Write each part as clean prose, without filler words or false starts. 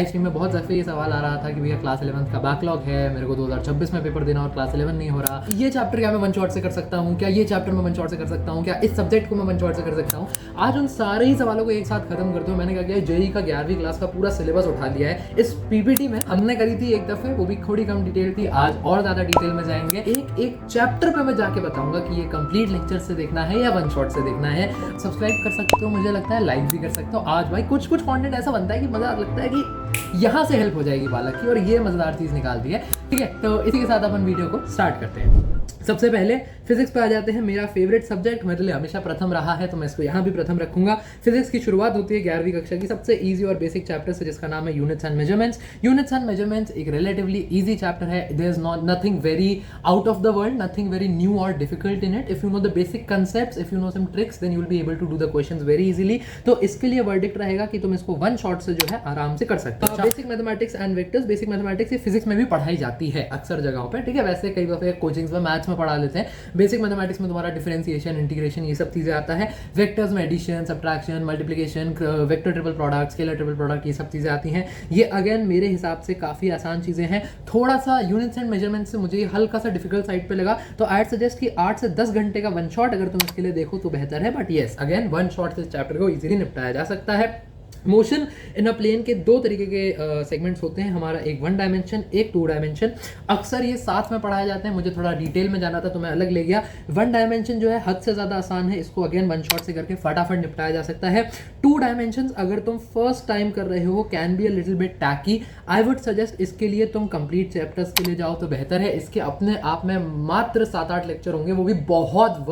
Stream में बहुत दफ़े ये सवाल आ रहा था कि भैया क्लास 11th का बैकलॉग है, मेरे को 2026 में पेपर देना और क्लास 11 नहीं हो रहा, ये चैप्टर क्या मैं वन शॉट से कर सकता हूँ, क्या ये चैप्टर मैं वन शॉट से कर सकता हूँ, क्या इस सब्जेक्ट को मैं वन शॉट से कर सकता हूँ। आज उन सारे ही सवालों को एक साथ खत्म करते हुए मैंने क्या किया, जेई का 11वीं क्लास का पूरा सिलेबस उठा लिया है। इस पीपीटी में हमने करी थी एक दफ़े, वो भी थोड़ी कम डिटेल थी, आज और ज़्यादा डिटेल में जाएंगे। एक एक चैप्टर पे मैं जाके बताऊंगा कि ये कंप्लीट लेक्चर से देखना है या वन शॉट से देखना है। सब्सक्राइब कर सकते हो, मुझे लगता है लाइक भी कर सकते हो। आज भाई कुछ कंटेंट ऐसा बनता है कि मजा लगता है कि यहाँ से हेल्प हो जाएगी बालक की, और ये मजेदार चीज निकाल दी है। ठीक है, तो इसी के साथ अपन वीडियो को स्टार्ट करते हैं। सबसे पहले फिजिक्स पे आ जाते हैं। मेरा फेवरेट सब्जेक्ट मेरे लिए हमेशा प्रथम रहा है, तो मैं इसको यहाँ भी प्रथम रखूंगा। फिजिक्स की शुरुआत होती है 11वीं कक्षा की सबसे इजी और बेसिक चैप्टर से, जिसका नाम है units and measurements. Units and measurements एक रिलेटिवली इजी चैप्टर है। There is not nothing very out of the world, nothing very new और difficult in it. If you know the basic concepts, if you know some tricks, then you will be able to do the questions very easily. तो इसके लिए verdict रहेगा कि तुम इसको one shot से जो है आराम से कर सकते हो। Basic mathematics and vectors, basic mathematics ये फिजिक्स में भी पढ़ाई जाती है अक्सर जगहों पर। ठीक है, वैसे कई दफे कोचिंग्स में मैथ्स में पढ़ा लेते हैं। बेसिक मैथमेटिक्स में तुम्हारा डिफरेंशिएशन, इंटीग्रेशन, ये सब चीजें आता है। वेक्टर्स में addition, subtraction, multiplication, vector triple product, scalar triple product, ये सब चीजें आती हैं। ये अगेन मेरे हिसाब से काफी आसान चीजें हैं। थोड़ा सा यूनिट्स एंड मेजरमेंट से मुझे हल्का सा डिफिकल्ट साइड पे लगा, तो आई सजेस्ट कि 8 से 10 घंटे का वन शॉट अगर तुम इसके लिए देखो तो बेहतर है। But yes, again one shot से चैप्टर को इजीली निपटाया जा सकता है। मोशन इन अ प्लेन के दो तरीके के सेगमेंट्स होते हैं हमारा, एक वन डायमेंशन, एक टू डायमेंशन। अक्सर ये साथ में पढ़ाए जाते हैं, मुझे थोड़ा डिटेल में जाना था तो मैं अलग ले गया। वन डायमेंशन जो है हद से ज़्यादा आसान है, इसको अगेन वन शॉट से करके फटाफट निपटाया जा सकता है। टू डायमेंशन अगर तुम फर्स्ट टाइम कर रहे हो can be a little bit tacky. I would suggest इसके लिए तुम कंप्लीट चैप्टर्स के लिए जाओ तो बेहतर है। इसके अपने आप में मात्र 7-8 लेक्चर होंगे, वो भी बहुत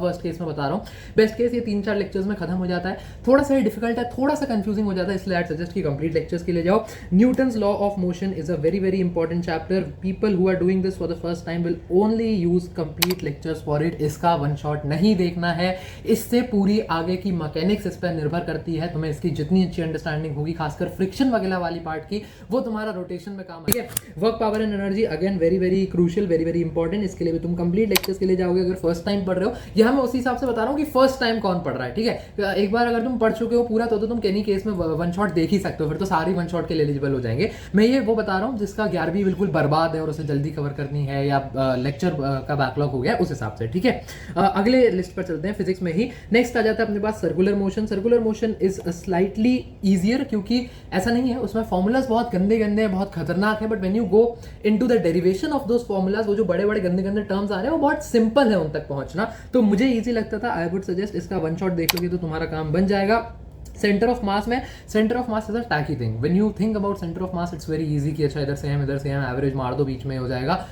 वर्स्ट केस में बता रहा हूँ। बेस्ट केस ये 3-4 लेक्चर्स में खत्म हो जाता है। थोड़ा सा डिफिकल्ट है, थोड़ा सा कंफ्यूजिंग हो जाता है, इसलिए आई सजेस्ट कि कंप्लीट लेक्चर्स के लिए जाओ। Newton's law of motion is a very very important chapter. People who are doing this for the first time will only use complete lectures for it. इसका one shot नहीं देखना है, इससे पूरी आगे की मैकेनिक्स इस पर निर्भर करती है। तुम्हें इसकी जितनी अच्छी अंडरस्टैंडिंग होगी, खासकर फ्रिक्शन वगैरह वाली पार्ट की, वो तुम्हारा रोटेशन में काम है। Work power and energy again very very crucial, very very important. इसके लिए भी तुम कंप्लीट लेक्चर्स के लिए जाओगे अगर फर्स्ट टाइम पढ़ रहे हो। यहाँ मैं उसी हिसाब से बता रहा हूँ कि फर्स्ट टाइम कौन पढ़ रहा है। ठीक है, एक बार अगर तुम पढ़ चुके हो पूरा तो तुम एनी केस में वन शॉट देख ही सकते हो, फिर तो सारी वन शॉट के लिए एलिजिबल हो जाएंगे। मैं ये वो बता रहा हूँ जिसका 11वीं बिल्कुल बर्बाद है और उसे जल्दी कवर करनी है, या लेक्चर का बैकलॉग हो गया उस हिसाब से। ठीक है, अगले लिस्ट पर चलते हैं फिजिक्स में ही। नेक्स्ट आ जाता है अपने पास circular motion. Circular motion is slightly easier, क्योंकि ऐसा नहीं है उसमें फॉर्मूलाज बहुत गंदे गंदे हैं, बहुत खतरनाक है, but when you go into the derivation of those formulas, वो जो बड़े बड़े गंदे गंदे टर्म्स आ रहे हैं वो बहुत सिंपल है उन तक पहुंचना, तो मुझे ईजी लगता था। आई वुड सजेस्ट इसका वन शॉट देख लोगे तो तुम्हारा काम बन जाएगा। सेंटर ऑफ मास में, centre of mass is a tacky thing. When you think about centre of mass it's very easy कि अच्छा इधर से हम एवरेज मार दो, बीच में हो जाएगा।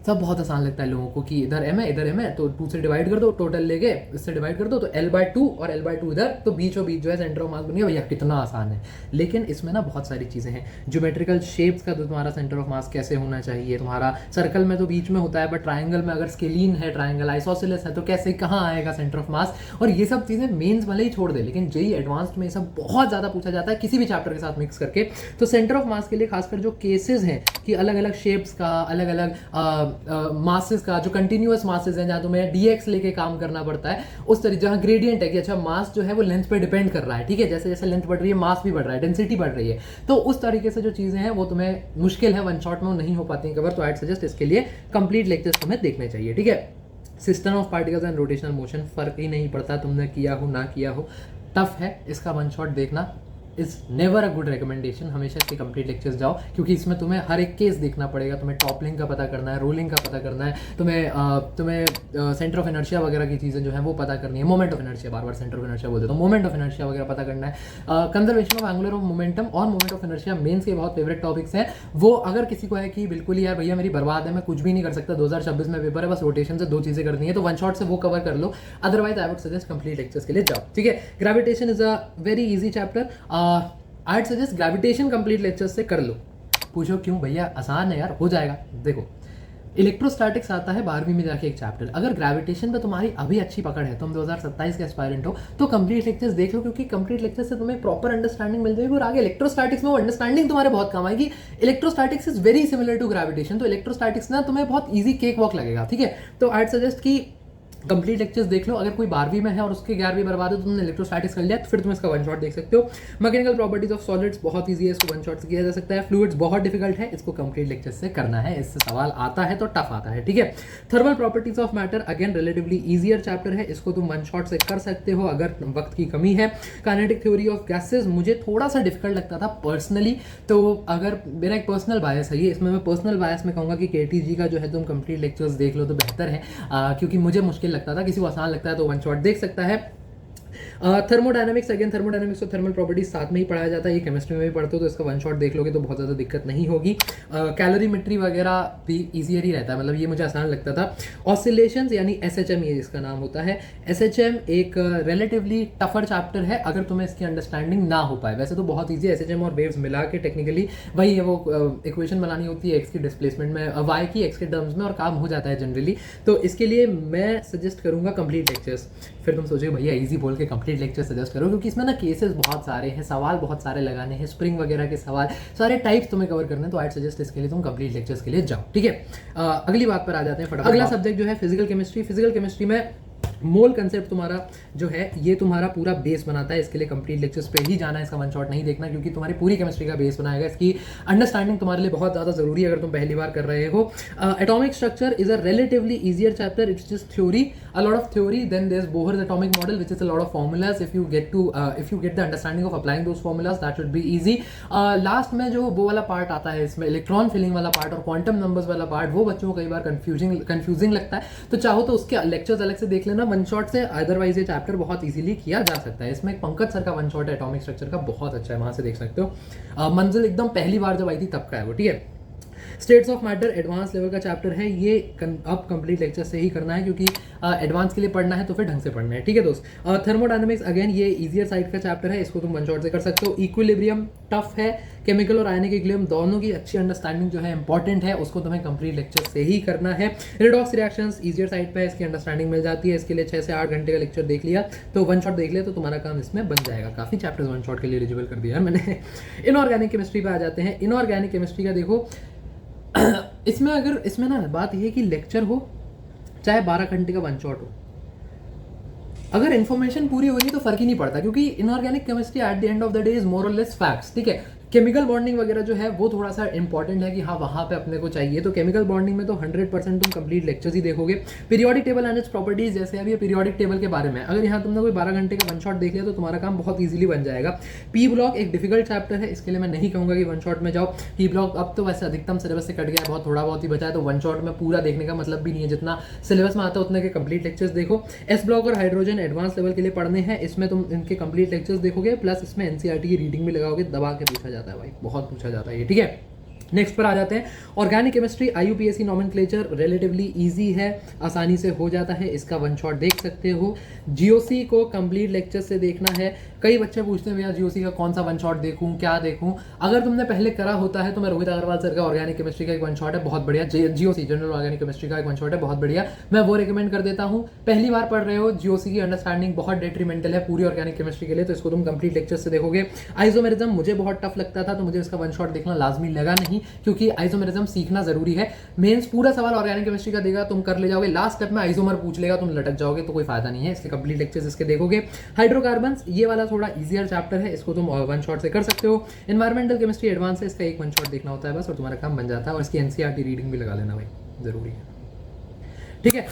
सब बहुत आसान लगता है लोगों को कि इधर एम है, इधर एम है, तो 2 से डिवाइड कर दो, टोटल लेके इससे डिवाइड कर दो, तो L/2 और L/2 इधर, तो बीचों बीच जो है सेंटर ऑफ मास बन गया। भैया कितना आसान है, लेकिन इसमें ना बहुत सारी चीज़ें हैं। ज्योमेट्रिकल शेप्स का तो तुम्हारा सेंटर ऑफ मास कैसे होना चाहिए, तुम्हारा सर्कल में तो बीच में होता है, बट ट्राइंगल में अगर स्केलीन है, ट्राइंगल आइसोसेलेस है, तो कैसे कहाँ आएगा सेंटर ऑफ मास, और ये सब चीज़ें मेन्स भले ही छोड़ दे, लेकिन जेई एडवांस्ड में ये सब बहुत ज़्यादा पूछा जाता है किसी भी चैप्टर के साथ मिक्स करके। तो सेंटर ऑफ मास के लिए खासकर जो केसेस हैं कि अलग अलग शेप्स का, अलग अलग मासेस का, जो कंटिन्यूअस मासेस हैं जहां तुम्हें dx लेके काम करना पड़ता है, उस तरीके जहां ग्रेडियंट है कि अच्छा मास जो है वो लेंथ पे डिपेंड कर रहा है। ठीक है, जैसे जैसे लेंथ बढ़ रही है मास भी बढ़ रहा है, डेंसिटी बढ़ रही है, तो उस तरीके से जो चीजें हैं वो तुम्हें मुश्किल है, वन शॉट में नहीं हो पाती कवर। तो आई सजेस्ट इसके लिए कंप्लीट लेक्चर्स तुम्हें देखने चाहिए। ठीक है, system of particles and rotational motion, फर्क ही नहीं पड़ता तुमने किया हो ना किया हो, टफ है। इसका वन शॉट देखना is never a good recommendation. हमेशा इसके कंप्लीट लेक्चर्स जाओ, क्योंकि इसमें तुम्हें हर एक केस देखना पड़ेगा। तुम्हें टॉपलिंग का पता करना है, रोलिंग का पता करना है, तुम्हें सेंटर ऑफ इनर्शिया वगैरह की चीज़ें जो है वो पता करनी है, moment of inertia, bar bar centre of inertia बोल देता हूँ, मोमेंट ऑफ इनर्शिया वगैरह पता करना है। कंजर्वेशन ऑफ एंगुलर मोमेंटम और मोमेंट ऑफ इनर्शिया मेंस के बहुत फेवरेट टॉपिक्स हैं। वो अगर किसी को है कि बिल्कुल ही यार भैया मेरी बर्बाद है, मैं कुछ भी नहीं कर सकता, 2026 में पेपर है, बस रोटेशन से 2 चीज़ें करनी है, तो वन शॉट से वो कवर कर लो। Otherwise I would suggest complete lectures के लिए जाओ। ठीक है, gravitation is a very easy chapter. I suggest gravitation complete lectures से कर लो। पूछो क्यों भैया, आसान है यार, हो जाएगा। देखो, इलेक्ट्रोस्टैटिक्स आता है 12वीं में जाके एक चैप्टर। अगर ग्रेविटेशन पे तुम्हारी अभी अच्छी पकड़ है, तुम 2027 के एस्पायरेंट हो, तो कंप्लीट लेक्चर्स देख लो, क्योंकि कंप्लीट लेक्चर्स से तुम्हें प्रॉपर अंडरस्टैंडिंग मिल जाएगी और आगे इलेक्ट्रोस्टैटिक्स में वो अंडरस्टैंडिंग तुम्हारे बहुत काम आएगी। Electrostatics is very similar to gravitation, तो इलेक्ट्रोस्टैटिक्स ना तुम्हें बहुत ईजी केक वॉक लगेगा। ठीक है, तो आई सजेस्ट कि कंप्लीट लेक्चर्स देख लो। अगर कोई 12वीं में है और उसके 11वीं बर्बाद है तो तुमने इलेक्ट्रोस्टैटिक्स कर लिया तो फिर तुम इसका वन शॉट देख सकते हो। मैकेनिकल प्रॉपर्टीज ऑफ सॉलिड्स बहुत ईजी है, इसको वन शॉट से किया जा सकता है। फ्लूइड्स बहुत डिफिकल्ट है, इसको कंप्लीट लेक्चर से करना है, इससे सवाल आता है तो टफ आता है, ठीक है। Thermal properties of matter again relatively easier chapter है, इसको तुम वन शॉट से कर सकते हो अगर वक्त की कमी है। काइनेटिक थ्योरी ऑफ गैसेज मुझे थोड़ा सा डिफिकल्ट लगता था पर्सनली, तो अगर मेरा एक पर्सनल बायस है ये, इसमें मैं पर्सनल बायस में कहूँगा कि केटीजी का जो है तुम कंप्लीट लेक्चर्स देख लो तो बेहतर है, क्योंकि मुझे मुश्किल लगता था, किसी को आसान लगता है तो वन शॉट देख सकता है। थर्मोडायनामिक्स अगेन थर्मोडायनामिक्स और थर्मल प्रॉपर्टीज साथ में ही पढ़ाया जाता है, ये केमिस्ट्री में भी पढ़ते हो तो इसका वन शॉट देख लोगे तो बहुत ज़्यादा दिक्कत नहीं होगी। कैलोरीमेट्री वगैरह भी ईजियर ही रहता है, मतलब ये मुझे आसान लगता था। ऑसिलेशंस यानी SHM ये इसका नाम होता है। SHM एक रिलेटिवली टफर चैप्टर है अगर तुम्हें इसकी अंडरस्टैंडिंग ना हो पाए, वैसे तो बहुत ईजी है, SHM और वेव्स मिला के टेक्निकली वही है, वो इक्वेशन बनानी होती है x की डिस्प्लेसमेंट में, y की x के टर्म्स में और काम हो जाता है जनरली। तो इसके लिए मैं सजेस्ट करूँगा कंप्लीट लेक्चर्स। फिर तुम सोचोगे भैया ईजी बोल के कंप्लीट लेक्चर सजेस्ट करो, क्योंकि इसमें ना केसेस बहुत सारे हैं, सवाल बहुत सारे लगाने हैं, स्प्रिंग वगैरह के सवाल सारे टाइप्स तुम्हें कवर करने हैं, तो आई सजेस्ट इसके लिए तुम कंप्लीट लेक्चर्स के लिए जाओ, ठीक है। अगली बात पर आ जाते हैं फटाफट। अगला सब्जेक्ट जो है फिजिकल केमिस्ट्री। फिजिकल केमिस्ट्री में मोल कंसेप्ट तुम्हारा जो है ये तुम्हारा पूरा बेस बनाता है, इसके लिए कंप्लीट लेक्चर्स पे ही जाना है, इसका वन शॉट नहीं देखना, क्योंकि तुम्हारी पूरी केमिस्ट्री का बेस बनाएगा। इसकी अंडरस्टैंडिंग तुम्हारे लिए बहुत ज़्यादा जरूरी है अगर तुम पहली बार कर रहे हो। Atomic structure is a relatively easier chapter, it's just theory, a lot of theory, then there is Bohr's atomic model which is a lot of formulas. If you get the understanding of applying those formulas that should be easy. Last में जो वो वाला part आता है इसमें electron filling वाला part और quantum numbers वाला पार्ट, वो बच्चों को कई बार कंफ्यूजिंग लगता है, तो चाहो तो उसके लेक्चर्स अलग से देख लेना वन शॉट से, अदरवाइज ये चैप्टर बहुत इजीली किया जा सकता है। इसमें एक पंकज सर का वन शॉट है एटॉमिक स्ट्रक्चर का, बहुत अच्छा है, वहां से देख सकते हो। मंजिल एकदम पहली बार जब आई थी तब का है वो, ठीक है। States of matter advance level का चैप्टर है, ये अब कंप्लीट लेक्चर से ही करना है, क्योंकि एडवांस के लिए पढ़ना है तो फिर ढंग से पढ़ना है, ठीक है दोस्त। थर्मोडायनामिक्स अगेन ये इजियर साइड का चैप्टर है, इसको तुम वन शॉट से कर सकते हो। इक्विलिब्रियम टफ है, केमिकल और आयनिक इक्विलिब्रियम दोनों की अच्छी अंडरस्टैंडिंग जो है इंपॉर्टेंट है, उसको तुम्हें कंप्लीट लेक्चर से ही करना है। रिडॉक्स रिएक्शंस इजियर साइड पे है, इसकी अंडरस्टैंडिंग मिल जाती है, इसके लिए 6 से 8 घंटे का लेक्चर देख लिया तो वन शॉट देख लिया तो तुम्हारा काम इसमें बन जाएगा। काफी चैप्टर्स वन शॉट के लिए एलिजिबल कर दिया है मैंने। इनऑर्गेनिक केमिस्ट्री पे आ जाते हैं। इनऑर्गेनिक केमिस्ट्री का देखो इसमें ना बात यह है कि लेक्चर हो चाहे 12 घंटे का वन शॉट हो, अगर इन्फॉर्मेशन पूरी होगी तो फर्क ही नहीं पड़ता, क्योंकि inorganic chemistry at the end of the day is more और लेस फैक्ट्स, ठीक है। केमिकल बॉन्डिंग वगैरह जो है वो थोड़ा सा इंपॉर्टेंट है कि हाँ वहाँ पे अपने को चाहिए, तो केमिकल बॉन्डिंग में तो 100% तुम कंप्लीट लेक्चर्स ही देखोगे। Periodic table and its properties, जैसे अभी पीरियोडिक टेबल के बारे में अगर यहाँ तुमने कोई 12 घंटे का वन शॉट देख लिया तो तुम्हारा काम बहुत ईजिली बन जाएगा। पी ब्लॉक एक डिफिकल्ट चैप्टर है, इसके लिए मैं नहीं कहूँगा कि वन शॉट में जाओ। पी ब्लॉक अब तो वैसे अधिकतम सिलेबस से कट गया है, बहुत थोड़ा बहुत ही बचा है, तो वन शॉट में पूरा देखने का मतलब भी नहीं है, जितना सिलेबस में आता है उतने के कंप्लीट लेक्चर्स देखो। एस ब्लॉक और हाइड्रोजन एडवांस लेवल के लिए पढ़ने हैं, इसमें तुम इनके कंप्लीट लेक्चर्स देखोगे, प्लस इसमें एनसीईआरटी की रीडिंग भी लगाओगे, दबा के पूछा जाता है भाई, बहुत पूछा जाता है ये, ठीक है। नेक्स्ट पर आ जाते हैं organic chemistry. IUPAC nomenclature relatively easy है, आसानी से हो जाता है, इसका वन शॉट देख सकते हो। GOC को कंप्लीट लेक्चर से देखना है। कई बच्चे पूछते हैं भैया GOC का कौन सा वन शॉट देखूं, क्या देखूं। अगर तुमने पहले करा होता है तो मैं रोहित अग्रवाल सर का ऑर्गेनिक केमिस्ट्री का एक वन शॉट है बहुत बढ़िया, GOC जनरल ऑर्गेनिक केमिस्ट्री का एक वन शॉट है बहुत बढ़िया, मैं वो रिकमेंड कर देता हूँ। पहली बार पढ़ रहे हो, GOC की अंडरस्टैंडिंग बहुत डेट्रीमेंटल है पूरी ऑर्गेनिक केमिस्ट्री के लिए, तो इसको तुम कंप्लीट लेक्चर से देखोगे। आइसोमेरिज्म मुझे बहुत टफ लगता था तो मुझे इसका वन शॉट देखना लाजमी लगा नहीं, क्योंकि आइसोमेरिज्म सीखना जरूरी है। मेंस पूरा सवाल ऑर्गेनिक केमिस्ट्री का देगा, तुम कर ले जाओगे, लास्ट स्टेप में आइसोमर पूछ लेगा, तुम लटक जाओगे, तो कोई फायदा नहीं है, इसके कंप्लीट लेक्चर्स इसके देखोगे। हाइड्रोकार्बन्स ये वाला थोड़ा इजियर चैप्टर है, इसको तुम वन शॉट से कर सकते हो। एनवायरमेंटल केमिस्ट्री एडवांस है, इसका एक वन शॉट देखना होता है बस और तुम्हारा काम बन जाता है, और इसकी एनसीईआरटी रीडिंग भी लगा लेना भाई, जरूरी है, ठीक है।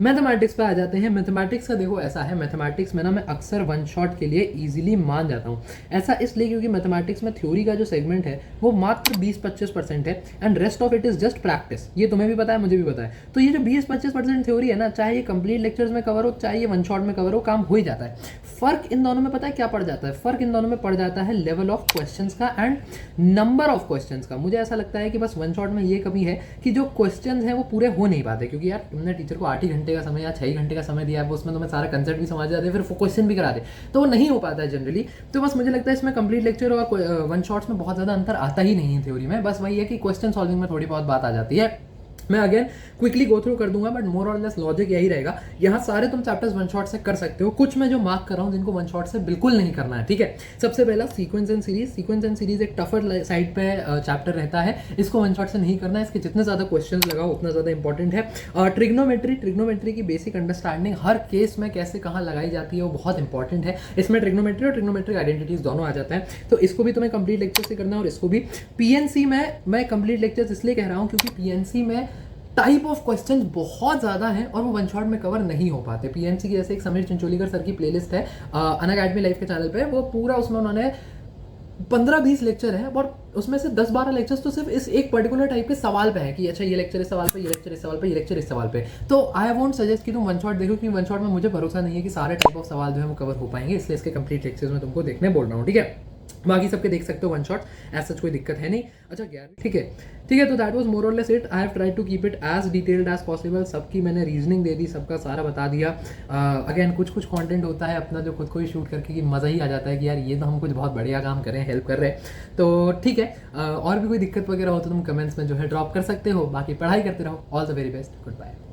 मैथमेटिक्स पे आ जाते हैं। मैथमेटिक्स का देखो ऐसा है, मैथमेटिक्स में ना मैं अक्सर वन शॉट के लिए इजीली मान जाता हूँ। ऐसा इसलिए क्योंकि मैथमेटिक्स में थ्योरी का जो सेगमेंट है वो मात्र 20-25% है, and rest of it is just practice. ये तुम्हें भी पता है, मुझे भी पता है। तो ये जो 20-25% थ्योरी है ना, चाहे ये कंप्लीट लेक्चर्स में कवर हो, चाहे ये वन शॉट में कवर हो, काम हो ही जाता है। फर्क इन दोनों में पता है क्या पड़ जाता है? फर्क इन दोनों में पड़ जाता है लेवल ऑफ क्वेश्चंस का एंड नंबर ऑफ क्वेश्चंस का। मुझे ऐसा लगता है कि बस वन शॉट में ये कमी है कि जो क्वेश्चंस हैं वो पूरे हो नहीं पाते, क्योंकि यार तुमने टीचर को 8 ही घंटे का समय या 6 घंटे का समय दिया है, वो उसमें तुम्हें सारा कंसेप्ट भी समझ जाते हैं, फिर क्वेश्चन भी करा दे, तो वो नहीं हो पाता है जनरली। तो बस मुझे लगता है इसमें कंप्लीट लेक्चर और वन शॉट्स में बहुत ज़्यादा अंतर आता ही नहीं है थ्योरी में, बस वही है कि क्वेश्चन सॉल्विंग में थोड़ी बहुत बात आ जाती है। मैं अगेन क्विकली गो थ्रू कर दूंगा, बट मोर और लेस लॉजिक यही रहेगा। यहाँ सारे तुम चैप्टर्स वन शॉट से कर सकते हो, कुछ मैं जो मार्क कर रहा हूँ जिनको वन शॉट से बिल्कुल नहीं करना है, ठीक है। सबसे पहला sequence and series. Sequence and series एक टफर साइड पे चैप्टर रहता है, इसको वन शॉट से नहीं करना है, इसके जितने ज़्यादा क्वेश्चंस लगाओ उतना ज़्यादा इंपॉर्टेंट है। ट्रिग्नोमेट्री की बेसिक अंडरस्टैंडिंग हर केस में कैसे कहाँ लगाई जाती है वो बहुत इंपॉर्टेंट है। इसमें ट्रिग्नोमेट्री और ट्रिग्नोमेट्रिक आइडेंटिटीज दोनों आ जाता है, तो इसको भी तुम्हें कंप्लीट लेक्चर से करना है। और इसको भी पीएनसी में मैं कंप्लीट लेक्चर्स इसलिए कह रहा हूँ क्योंकि पीएनसी में टाइप ऑफ क्वेश्चंस बहुत ज़्यादा हैं और वो वन शॉट में कवर नहीं हो पाते। पीएनसी की जैसे एक समीर चिंचोलीकर सर की प्लेलिस्ट है अनअकैडमी लाइफ के चैनल पे, वो पूरा उसमें उन्होंने 15-20 लेक्चर हैं और उसमें से 10-12 लेक्चर्स तो सिर्फ इस एक पर्टिकुलर टाइप के सवाल पे है कि अच्छा ये लेक्चर इस सवाल पे, ये लेक्चर इस सवाल पे, ये लेक्चर इस सवाल पे। तो आई वोंट सजेस्ट कि तुम वन शॉट देखो, क्योंकि वन शॉट में मुझे भरोसा नहीं है कि सारे टाइप ऑफ सवाल जो है वो कवर हो पाएंगे, इसलिए इसके कंप्लीट लेक्चर्स में तुमको देखने बोल रहा हूँ, ठीक है। बाकी सबके देख सकते हो वन शॉट, ऐसा कोई दिक्कत है नहीं। अच्छा 11, ठीक है। तो दैट वाज मोर और less it. I have tried to keep it as detailed as possible. सबकी मैंने रीजनिंग दे दी, सबका सारा बता दिया। अगेन कुछ कंटेंट होता है अपना जो खुद को ही शूट करके कि मज़ा ही आ जाता है कि यार ये तो हम कुछ बहुत बढ़िया काम करें, हेल्प कर रहे हैं, तो ठीक है। और भी कोई दिक्कत वगैरह हो तो तुम कमेंट्स में जो है ड्रॉप कर सकते हो। बाकी पढ़ाई करते रहो। All the very best, good bye.